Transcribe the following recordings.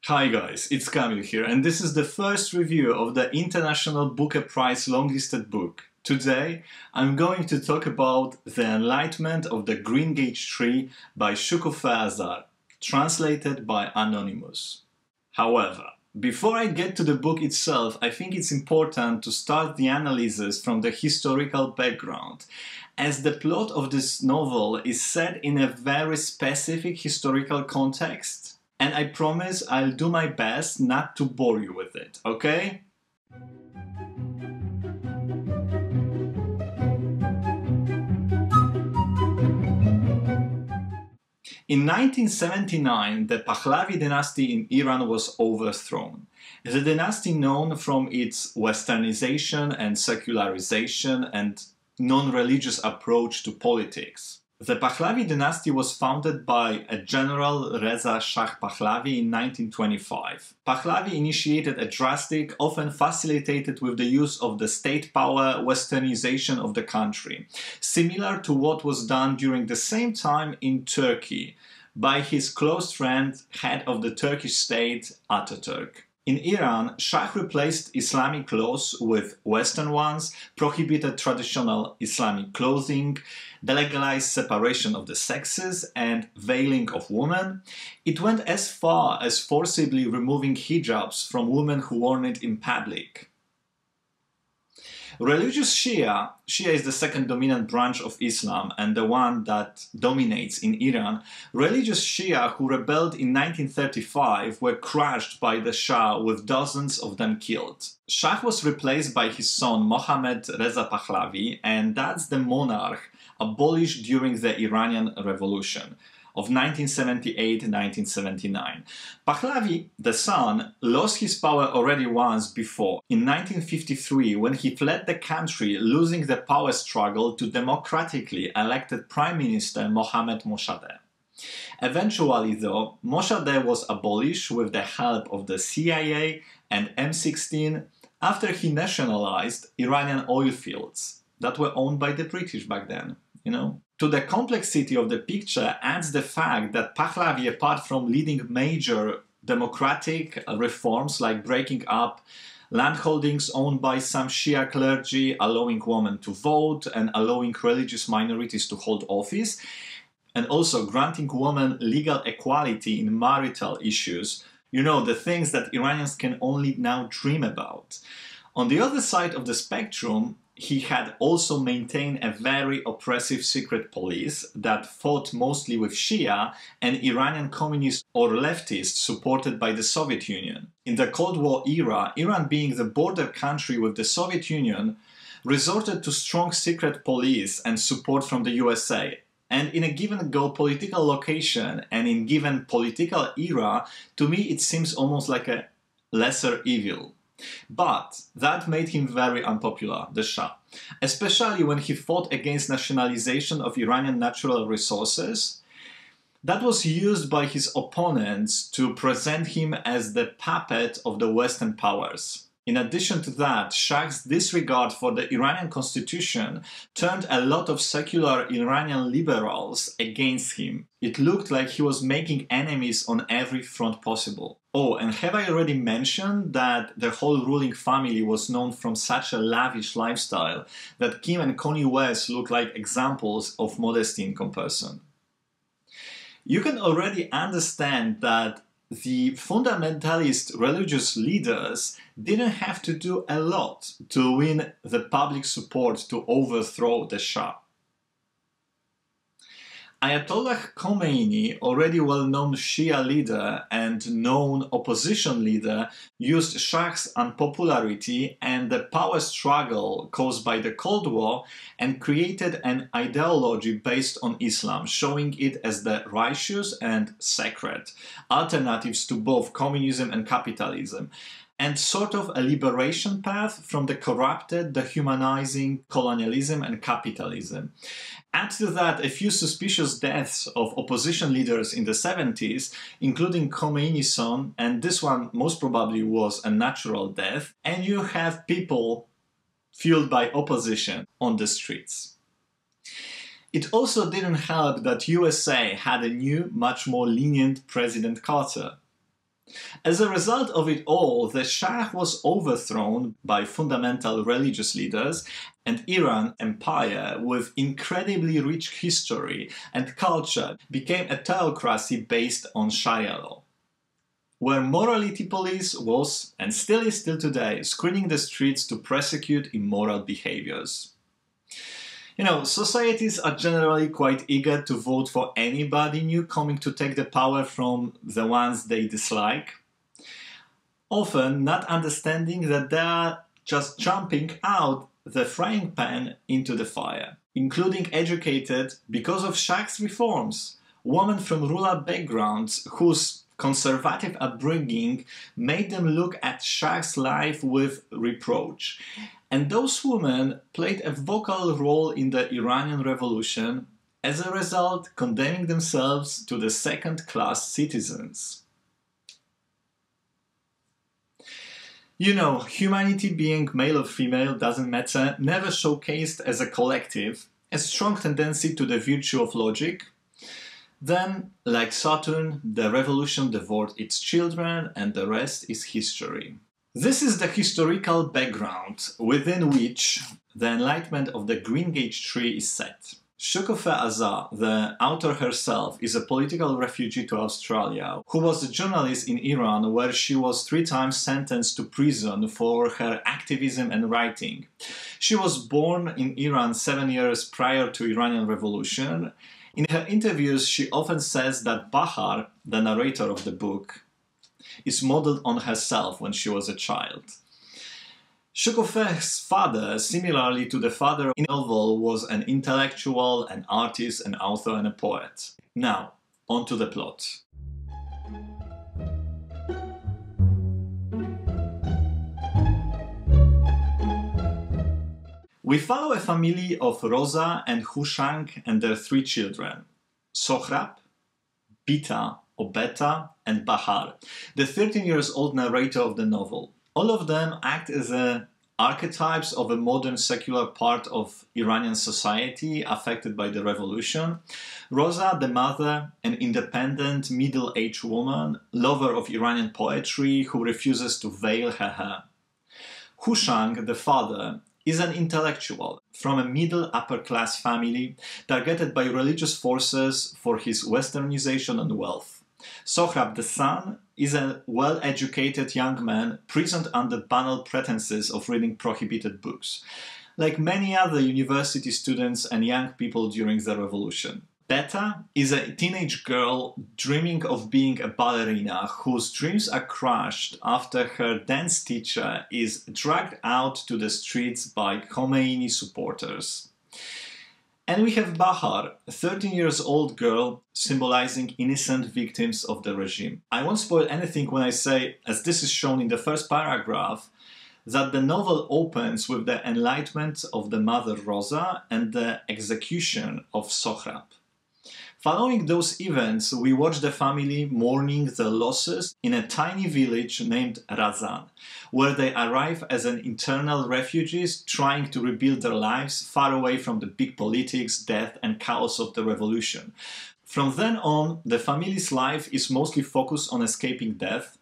Hi guys, it's Kamil here, and this is the first review of the International Booker Prize longlisted book. Today, I'm going to talk about The Enlightenment of the Greengage Tree by Shokoofeh Azar, translated by Anonymous. However, before I get to the book itself, I think it's important to start the analysis from the historical background, as the plot of this novel is set in a very specific historical context. And I promise I'll do my best not to bore you with it, okay? In 1979, the Pahlavi dynasty in Iran was overthrown. The dynasty, known from its westernization and secularization and non-religious approach to politics. The Pahlavi dynasty was founded by a general Reza Shah Pahlavi in 1925. Pahlavi initiated a drastic, often facilitated with the use of the state power, westernization of the country, similar to what was done during the same time in Turkey by his close friend, head of the Turkish state, Ataturk. In Iran, Shah replaced Islamic laws with Western ones, prohibited traditional Islamic clothing, delegalized separation of the sexes and veiling of women. It went as far as forcibly removing hijabs from women who wore it in public. Religious Shia is the second dominant branch of Islam and the one that dominates in Iran. Religious Shia who rebelled in 1935 were crushed by the Shah, with dozens of them killed. Shah was replaced by his son Mohammad Reza Pahlavi, and that's the monarch abolished during the Iranian Revolution of 1978-1979. Pahlavi, the son, lost his power already once before, in 1953, when he fled the country, losing the power struggle to democratically elected Prime Minister Mohammad Mosaddegh. Eventually, though, Mosaddegh was abolished with the help of the CIA and M16 after he nationalized Iranian oil fields that were owned by the British back then, you know. To the complexity of the picture adds the fact that Pahlavi, apart from leading major democratic reforms like breaking up landholdings owned by some Shia clergy, allowing women to vote and allowing religious minorities to hold office, and also granting women legal equality in marital issues, you know, the things that Iranians can only now dream about. On the other side of the spectrum, he had also maintained a very oppressive secret police that fought mostly with Shia and Iranian communists or leftists supported by the Soviet Union. In the Cold War era, Iran, being the border country with the Soviet Union, resorted to strong secret police and support from the USA. And in a given geopolitical location and in given political era, to me it seems almost like a lesser evil. But that made him very unpopular, the Shah, especially when he fought against nationalization of Iranian natural resources. That was used by his opponents to present him as the puppet of the Western powers. In addition to that, Shah's disregard for the Iranian constitution turned a lot of secular Iranian liberals against him. It looked like he was making enemies on every front possible. Oh, and have I already mentioned that the whole ruling family was known from such a lavish lifestyle that Kim and Kanye West look like examples of modesty in comparison? You can already understand that the fundamentalist religious leaders didn't have to do a lot to win the public support to overthrow the Shah. Ayatollah Khomeini, already well-known Shia leader and known opposition leader, used Shah's unpopularity and the power struggle caused by the Cold War and created an ideology based on Islam, showing it as the righteous and sacred alternatives to both communism and capitalism, and sort of a liberation path from the corrupted, dehumanizing colonialism and capitalism. Add to that a few suspicious deaths of opposition leaders in the 70s, including Khomeini's son, and this one most probably was a natural death, and you have people fueled by opposition on the streets. It also didn't help that USA had a new, much more lenient President Carter. As a result of it all, the Shah was overthrown by fundamental religious leaders, and Iran Empire, with incredibly rich history and culture, became a theocracy based on Sharia law, where morality police was, and still is till today, screening the streets to prosecute immoral behaviors. You know, societies are generally quite eager to vote for anybody new coming to take the power from the ones they dislike, often not understanding that they are just jumping out the frying pan into the fire, including educated, because of Shah's reforms, women from rural backgrounds whose conservative upbringing made them look at Shah's life with reproach. And those women played a vocal role in the Iranian Revolution, as a result condemning themselves to the second-class citizens. You know, humanity, being male or female doesn't matter, never showcased as a collective a strong tendency to the virtue of logic. Then, like Saturn, the revolution devoured its children, and the rest is history. This is the historical background within which the Enlightenment of the Greengage Tree is set. Shokoofeh Azar, the author herself, is a political refugee to Australia who was a journalist in Iran, where she was 3 times sentenced to prison for her activism and writing. She was born in Iran 7 years prior to Iranian Revolution. In her interviews, she often says that Bahar, the narrator of the book, is modeled on herself when she was a child. Shokoofeh's father, similarly to the father in the novel, was an intellectual, an artist, an author, and a poet. Now, on to the plot. We follow a family of Rosa and Hushang and their 3 children, Sohrab, Bita, or Beta, and Bahar, the 13-year-old narrator of the novel. All of them act as archetypes of a modern secular part of Iranian society affected by the revolution. Rosa, the mother, an independent, middle-aged woman, lover of Iranian poetry who refuses to veil her hair. Hushang, the father, is an intellectual from a middle-upper-class family targeted by religious forces for his westernization and wealth. Sohrab, the son, is a well-educated young man prisoned under banal pretenses of reading prohibited books, like many other university students and young people during the revolution. Beta is a teenage girl dreaming of being a ballerina whose dreams are crushed after her dance teacher is dragged out to the streets by Khomeini supporters. And we have Bahar, a 13-year-old girl symbolizing innocent victims of the regime. I won't spoil anything when I say, as this is shown in the first paragraph, that the novel opens with the enlightenment of the mother Rosa and the execution of Sohrab. Following those events, we watch the family mourning the losses in a tiny village named Razan, where they arrive as an internal refugees trying to rebuild their lives far away from the big politics, death, and chaos of the revolution. From then on, the family's life is mostly focused on escaping death.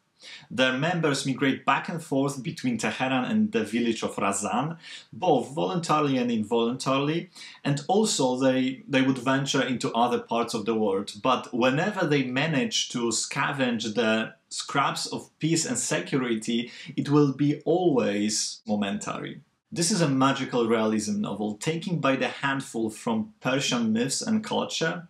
Their members migrate back and forth between Tehran and the village of Razan, both voluntarily and involuntarily, and also they would venture into other parts of the world. But whenever they manage to scavenge the scraps of peace and security, it will be always momentary. This is a magical realism novel, taken by the handful from Persian myths and culture.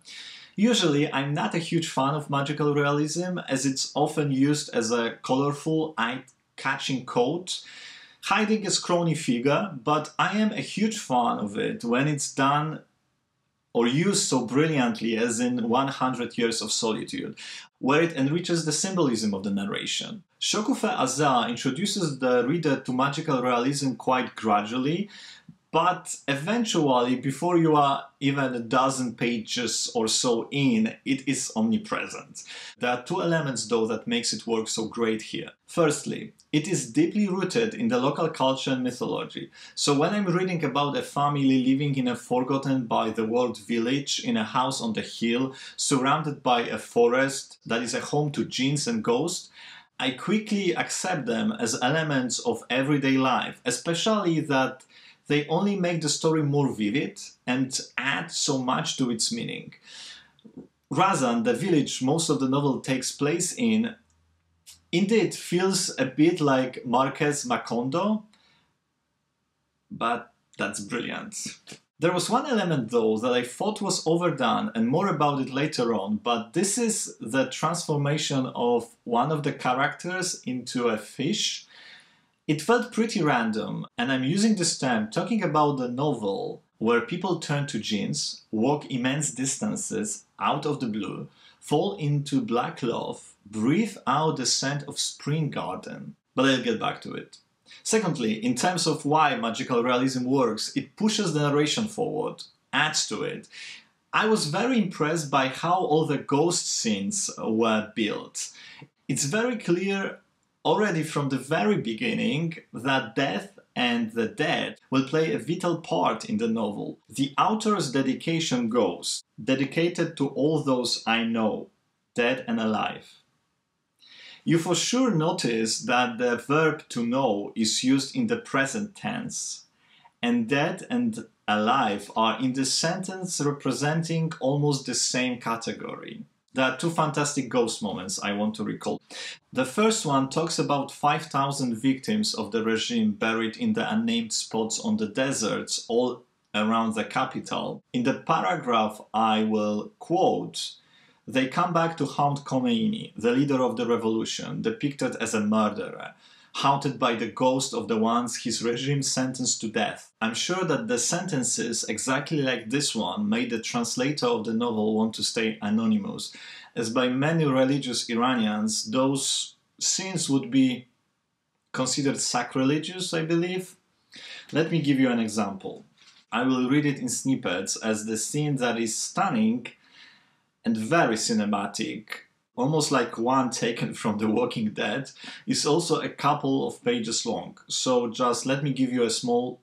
Usually, I'm not a huge fan of magical realism, as it's often used as a colorful, eye-catching coat, hiding a scrawny figure, but I am a huge fan of it when it's done or used so brilliantly as in 100 Years of Solitude, where it enriches the symbolism of the narration. Shokoofeh Azar introduces the reader to magical realism quite gradually, but eventually, before you are even a dozen pages or so in, it is omnipresent. There are 2 elements, though, that makes it work so great here. Firstly, it is deeply rooted in the local culture and mythology. So when I'm reading about a family living in a forgotten by the world village in a house on the hill, surrounded by a forest that is a home to jinns and ghosts, I quickly accept them as elements of everyday life, especially that they only make the story more vivid and add so much to its meaning. Razan, the village most of the novel takes place in, indeed feels a bit like Marquez Macondo, but that's brilliant. There was one element though that I thought was overdone, and more about it later on, but this is the transformation of one of the characters into a fish. It felt pretty random, and I'm using this term talking about the novel where people turn to jeans, walk immense distances out of the blue, fall into black love, breathe out the scent of spring garden. But I'll get back to it. Secondly, in terms of why magical realism works, it pushes the narration forward, adds to it. I was very impressed by how all the ghost scenes were built. It's very clear already from the very beginning that death and the dead will play a vital part in the novel. The author's dedication goes, dedicated to all those I know, dead and alive. You for sure notice that the verb to know is used in the present tense, and dead and alive are in the sentence representing almost the same category. There are two fantastic ghost moments I want to recall. The first one talks about 5,000 victims of the regime buried in the unnamed spots on the deserts all around the capital. In the paragraph I will quote, "They come back to haunt Khomeini, the leader of the revolution, depicted as a murderer, haunted by the ghost of the ones his regime sentenced to death." I'm sure that the sentences exactly like this one made the translator of the novel want to stay anonymous, as by many religious Iranians those scenes would be considered sacrilegious, I believe. Let me give you an example. I will read it in snippets as the scene that is stunning and very cinematic, almost like one taken from The Walking Dead, is also a couple of pages long. So just let me give you a small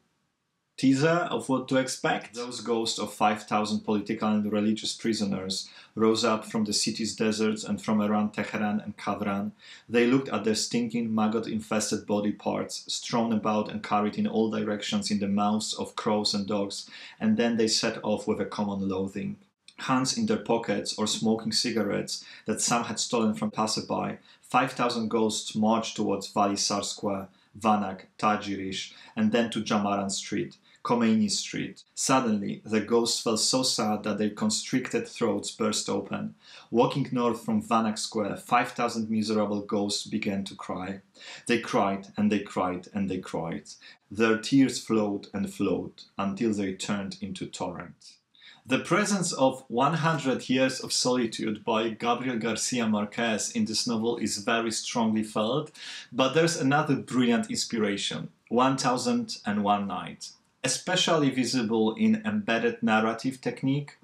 teaser of what to expect. Those ghosts of 5,000 political and religious prisoners rose up from the city's deserts and from around Tehran and Kavran. They looked at their stinking, maggot-infested body parts, strewn about and carried in all directions in the mouths of crows and dogs, and then they set off with a common loathing. Hands in their pockets or smoking cigarettes that some had stolen from passerby, 5,000 ghosts marched towards Valisar Square, Vanak, Tajirish, and then to Jamaran Street, Khomeini Street. Suddenly, the ghosts felt so sad that their constricted throats burst open. Walking north from Vanak Square, 5,000 miserable ghosts began to cry. They cried, and they cried, and they cried. Their tears flowed and flowed until they turned into torrents. The presence of 100 Years of Solitude by Gabriel Garcia Marquez in this novel is very strongly felt, but there's another brilliant inspiration, 1001 Night, especially visible in embedded narrative technique,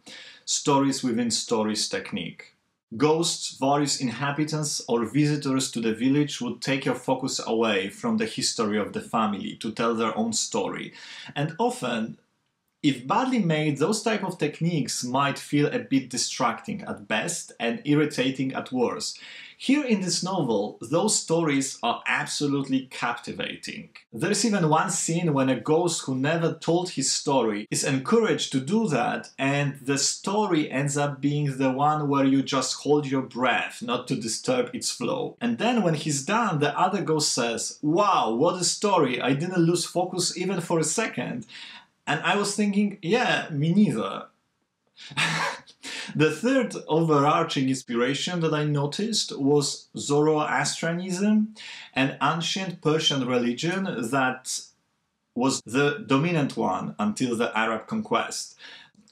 stories within stories technique. Ghosts, various inhabitants or visitors to the village would take your focus away from the history of the family to tell their own story, and often, if badly made, those type of techniques might feel a bit distracting at best and irritating at worst. Here in this novel, those stories are absolutely captivating. There's even one scene when a ghost who never told his story is encouraged to do that, and the story ends up being the one where you just hold your breath not to disturb its flow. And then when he's done, the other ghost says, "Wow, what a story, I didn't lose focus even for a second." And I was thinking, yeah, me neither. The third overarching inspiration that I noticed was Zoroastrianism, an ancient Persian religion that was the dominant one until the Arab conquest.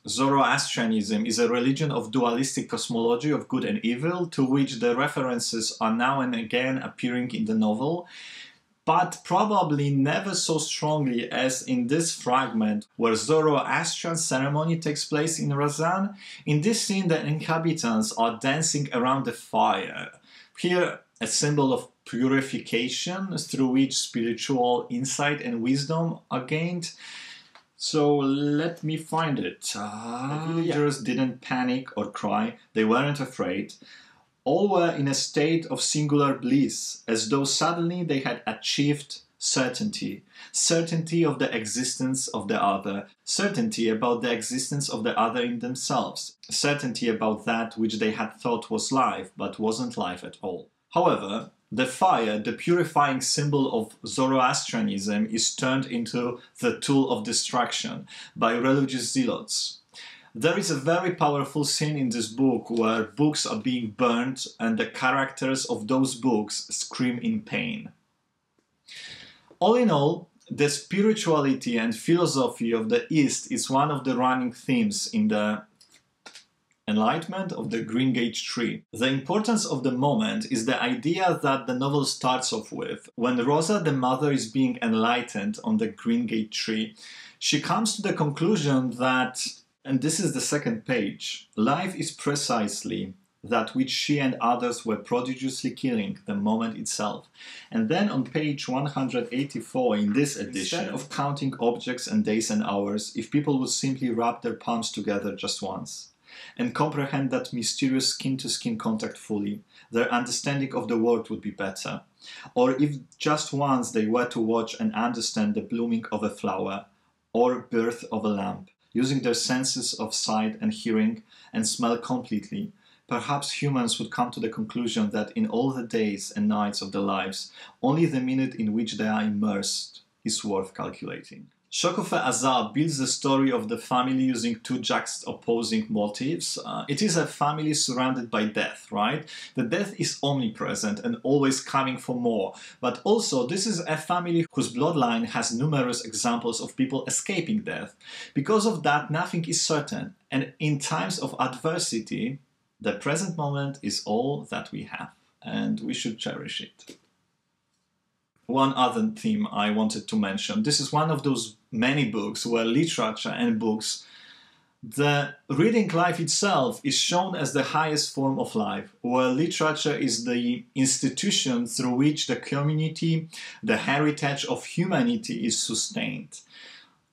Zoroastrianism is a religion of dualistic cosmology of good and evil, to which the references are now and again appearing in the novel, but probably never so strongly as in this fragment where Zoroastrian ceremony takes place in Razan. In this scene, the inhabitants are dancing around the fire. Here, a symbol of purification through which spiritual insight and wisdom are gained. So let me find it. The villagers didn't panic or cry. They weren't afraid. All were in a state of singular bliss, as though suddenly they had achieved certainty. Certainty of the existence of the other. Certainty about the existence of the other in themselves. Certainty about that which they had thought was life, but wasn't life at all. However, the fire, the purifying symbol of Zoroastrianism, is turned into the tool of destruction by religious zealots. There is a very powerful scene in this book where books are being burned and the characters of those books scream in pain. All in all, the spirituality and philosophy of the East is one of the running themes in the Enlightenment of the Greengage Tree. The importance of the moment is the idea that the novel starts off with. When Rosa, the mother, is being enlightened on the Greengage Tree, she comes to the conclusion that, and this is the second page, life is precisely that which she and others were prodigiously killing, the moment itself. And then on page 184 in this edition, instead of counting objects and days and hours, if people would simply rub their palms together just once, and comprehend that mysterious skin-to-skin contact fully, their understanding of the world would be better. Or if just once they were to watch and understand the blooming of a flower, or birth of a lamp, using their senses of sight and hearing and smell completely, perhaps humans would come to the conclusion that in all the days and nights of their lives, only the minute in which they are immersed is worth calculating. Shokoofeh Azar builds the story of the family using two juxtaposing motifs. It is a family surrounded by death, right? The death is omnipresent and always coming for more. But also, this is a family whose bloodline has numerous examples of people escaping death. Because of that, nothing is certain. And in times of adversity, the present moment is all that we have, and we should cherish it. One other theme I wanted to mention. This is one of those many books where literature and books, the reading life itself is shown as the highest form of life, where literature is the institution through which the community, the heritage of humanity is sustained.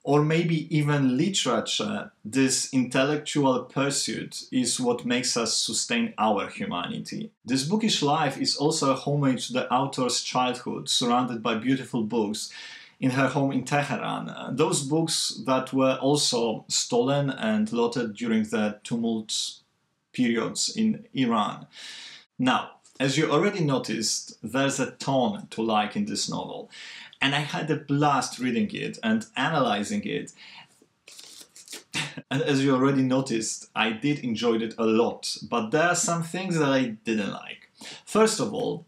Or maybe even literature, this intellectual pursuit, is what makes us sustain our humanity. This bookish life is also a homage to the author's childhood, surrounded by beautiful books in her home in Tehran. Those books that were also stolen and looted during the tumult periods in Iran. Now, as you already noticed, there's a tone to like in this novel. And I had a blast reading it and analyzing it. And as you already noticed, I did enjoy it a lot. But there are some things that I didn't like. First of all,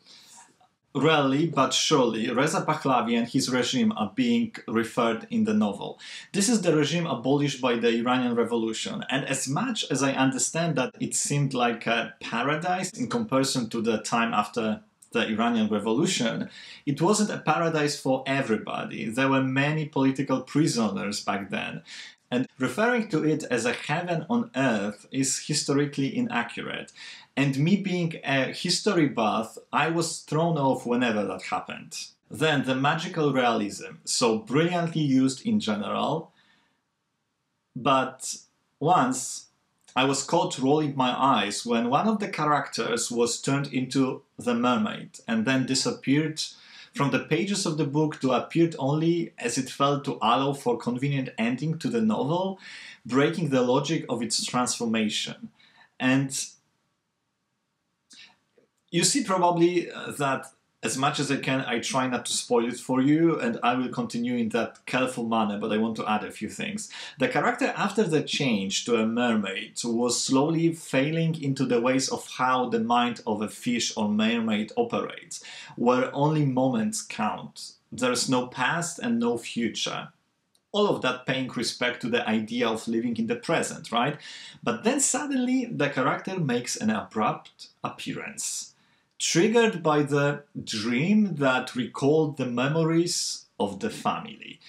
rarely but surely, Reza Pahlavi and his regime are being referred in the novel. This is the regime abolished by the Iranian Revolution. And as much as I understand that it seemed like a paradise in comparison to the time after the Iranian Revolution, it wasn't a paradise for everybody. There were many political prisoners back then. And referring to it as a heaven on earth is historically inaccurate. And me being a history buff, I was thrown off whenever that happened. Then the magical realism, so brilliantly used in general, but once I was caught rolling my eyes when one of the characters was turned into the mermaid and then disappeared from the pages of the book to appeared only as it felt to allow for convenient ending to the novel, breaking the logic of its transformation. And you see probably that as much as I can, I try not to spoil it for you, and I will continue in that careful manner, but I want to add a few things. The character, after the change to a mermaid, was slowly failing into the ways of how the mind of a fish or mermaid operates, where only moments count. There's no past and no future. All of that paying respect to the idea of living in the present, right? But then suddenly the character makes an abrupt appearance, triggered by the dream that recalled the memories of the family.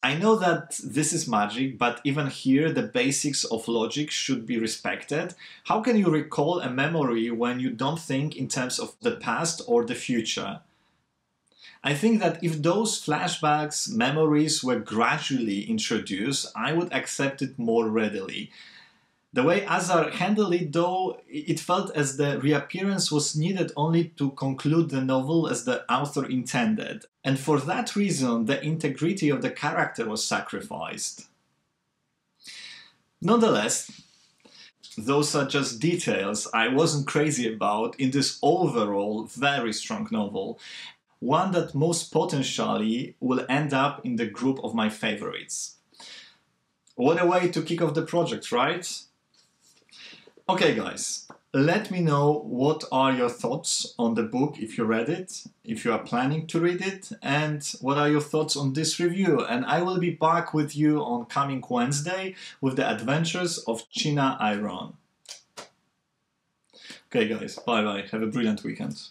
I know that this is magic, but even here the basics of logic should be respected. How can you recall a memory when you don't think in terms of the past or the future? I think that if those flashbacks, memories were gradually introduced, I would accept it more readily. The way Azar handled it, though, it felt as the reappearance was needed only to conclude the novel as the author intended, and for that reason the integrity of the character was sacrificed. Nonetheless, those are just details I wasn't crazy about in this overall very strong novel, one that most potentially will end up in the group of my favorites. What a way to kick off the project, right? Okay guys, let me know what are your thoughts on the book if you read it, if you are planning to read it, and what are your thoughts on this review. And I will be back with you on coming Wednesday with the adventures of China Iron. Okay guys, bye bye, have a brilliant weekend.